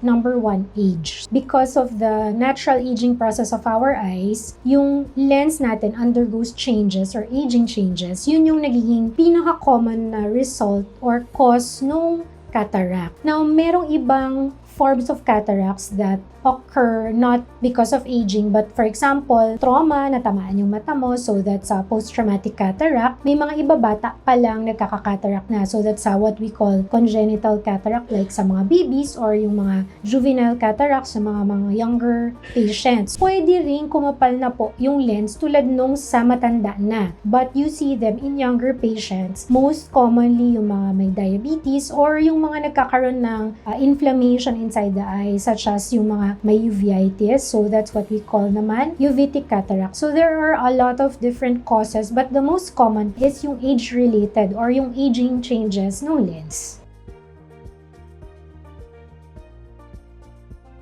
number one, age. Because of the natural aging process of our eyes, yung lens natin undergoes changes or aging changes. Yun yung nagiging pinaka-common na result or cause nung cataract. Now, merong ibang forms of cataracts that occur not because of aging, but for example, trauma, natamaan yung mata mo, so that's a post-traumatic cataract. May mga iba bata pa lang nagkaka-cataract na, so that's what we call congenital cataract, like sa mga babies or yung mga juvenile cataract sa mga younger patients. Pwede rin kumapal na po yung lens tulad nung sa matanda na, but you see them in younger patients, most commonly yung mga may diabetes or yung mga nagkakaroon ng inflammation inside the eye, such as yung mga may uveitis, so that's what we call naman uveitic cataract. So there are a lot of different causes, but the most common is yung age-related or yung aging changes ng lens.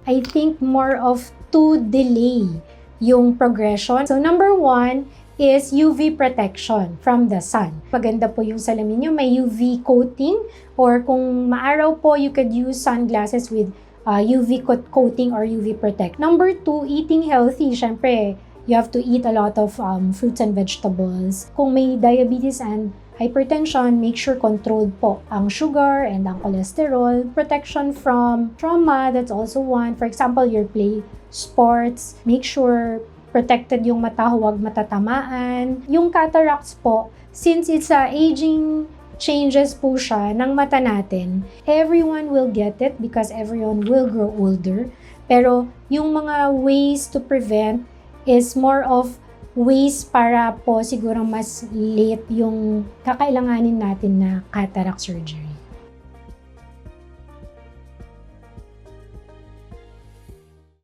I think more of to delay yung progression. So number one is UV protection from the sun. Maganda po yung salamin nyo, may UV coating, or kung maaraw po, you could use sunglasses with UV coating or UV protect. Number two, eating healthy. Syempre, you have to eat a lot of fruits and vegetables. Kung may diabetes and hypertension, make sure controlled po ang sugar and ang cholesterol. Protection from trauma, that's also one. For example, your play sports, make sure protected yung mata, huwag matatamaan. Yung cataracts po, since it's aging changes po siya ng mata natin, everyone will get it because everyone will grow older. Pero yung mga ways to prevent is more of ways para po siguro mas late yung kakailanganin natin na cataract surgery.